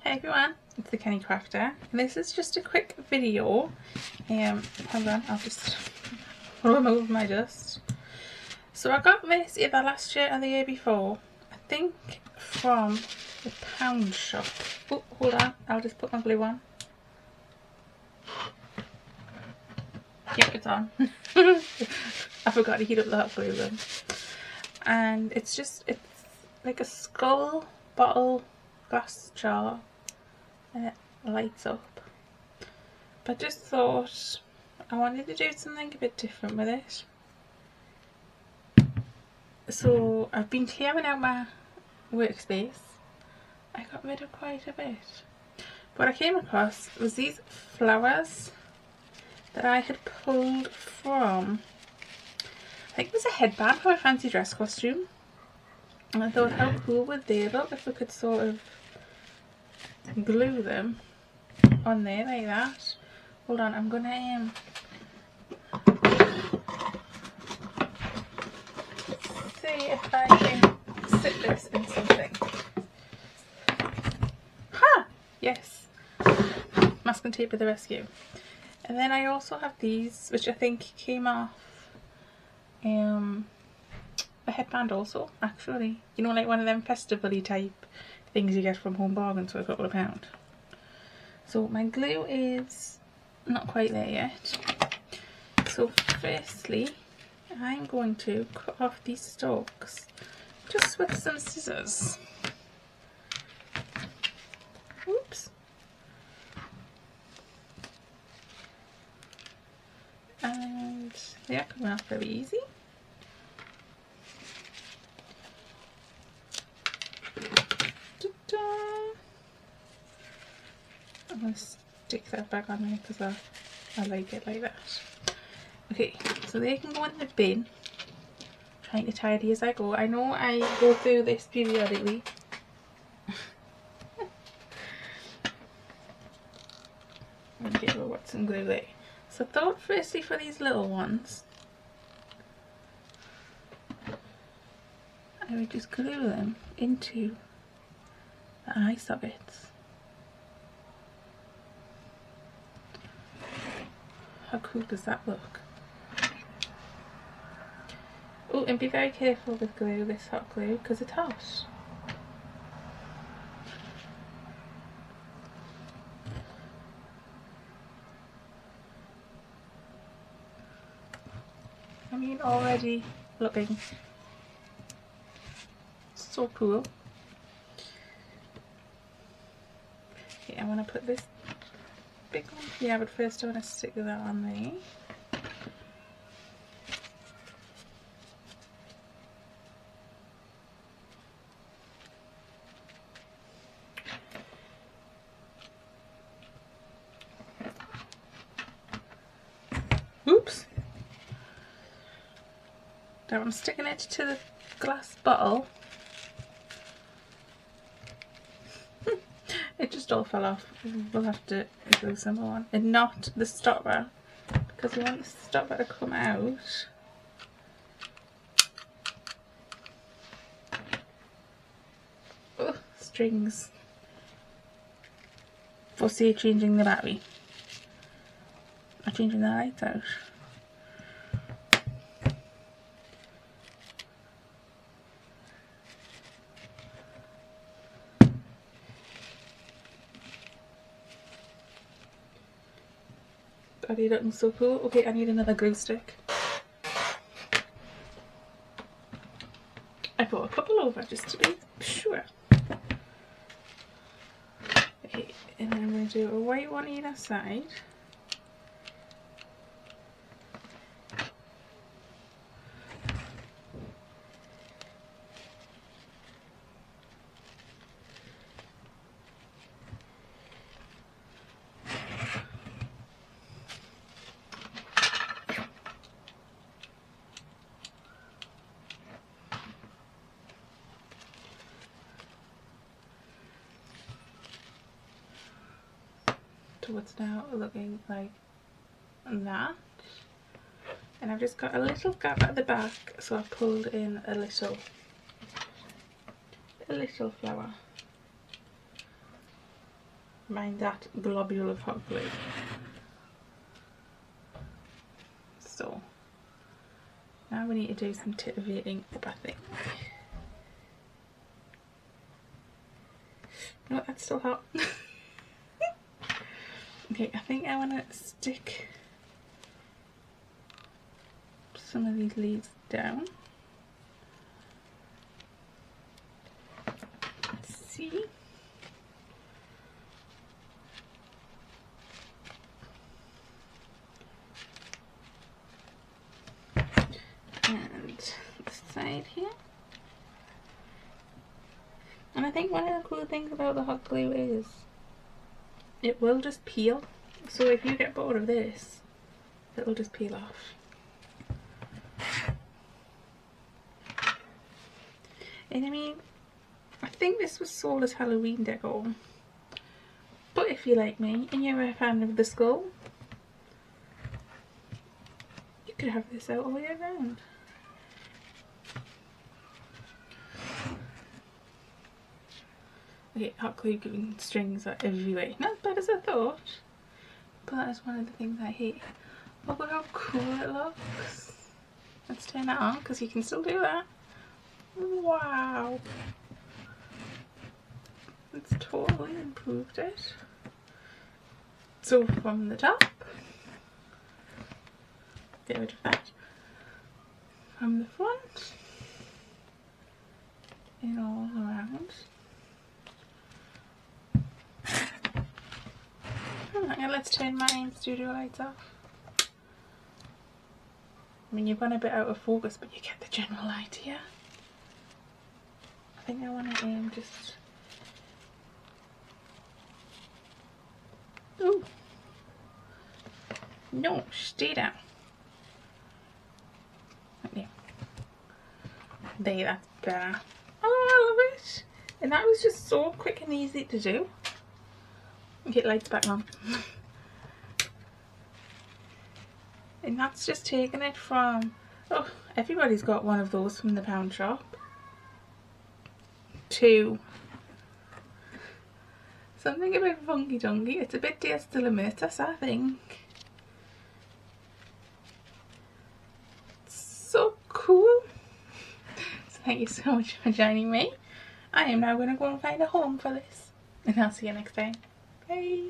Hey everyone, it's the Kenny Crafter, and this is just a quick video. Hold on, I'll just remove my dust. So I got this either last year or the year before, I think from the pound shop. Oh, hold on, I'll just put my glue on. Yep, it's on. I forgot to heat up the hot glue gun. And it's like a skull bottle glass jar, and it lights up. But I just thought I wanted to do something a bit different with it. So I've been clearing out my workspace. I got rid of quite a bit. What I came across was these flowers that I had pulled from, I think it was a headband for my fancy dress costume. And I thought, how cool would they look if we could sort of glue them on there like that. Hold on, I'm gonna see if I can sit this in something. Ha! Yes! Masking tape of the rescue. And then I also have these, which I think came off a headband also, actually. You know, like one of them festival-y type things you get from Home Bargains for a couple of £. So my glue is not quite there yet. So firstly, I'm going to cut off these stalks just with some scissors. Oops. And they are coming off very easy. I'm going to stick that back on there because I like it like that. Okay, so they can go in the bin. Trying to tidy as I go. I know I go through this periodically. I'm going to get what's some glue there. So I thought firstly for these little ones, I would just glue them into the eye sockets. How cool does that look? Oh, and be very careful with glue, this hot glue, because it's hot. I mean, already looking so cool. Okay, I want to put this big one. Yeah, but first I want to stick that on there. Oops! Now I'm sticking it to the glass bottle. It just all fell off. We'll have to glue some more on. And not the stopper, because we want the stopper to come out. Oh, strings. For say changing the battery. Or changing the lights out. Are they looking so cool? Okay, I need another glue stick. I brought a couple over just to be sure. Okay, and then I'm going to do a white one either side. To what's now looking like that, and I've just got a little gap at the back, so I've pulled in a little flower. mind that globule of hot glue. So now we need to do some titivating up, I think. No, that's still hot. Okay, I think I want to stick some of these leaves down. Let's see. And this side here. And I think one of the cool things about the hot glue is it will just peel. So if you get bored of this, it'll just peel off. And I mean, I think this was sold as Halloween decor. But if you like me and you're a fan of the skull, you could have this out all year round. Okay, hot glue giving strings are everywhere. Not as bad as I thought, but that is one of the things I hate. Oh, look how cool it looks. Let's turn that on because you can still do that. Wow. It's totally improved it. So from the top, get rid of that. From the front, and all around. Now let's turn my studio lights off. I mean, you've gone a bit out of focus, but you get the general idea. I think I want to just... Ooh! No, stay down. Right there, that's better. Oh, I love it! And that was just so quick and easy to do. Okay, lights back on. And that's just taking it from, oh, everybody's got one of those from the pound shop, to something a bit funky dunky. It's a bit Dias de la Muertas, I think. It's so cool. So thank you so much for joining me. I am now going to go and find a home for this. And I'll see you next time. Bye.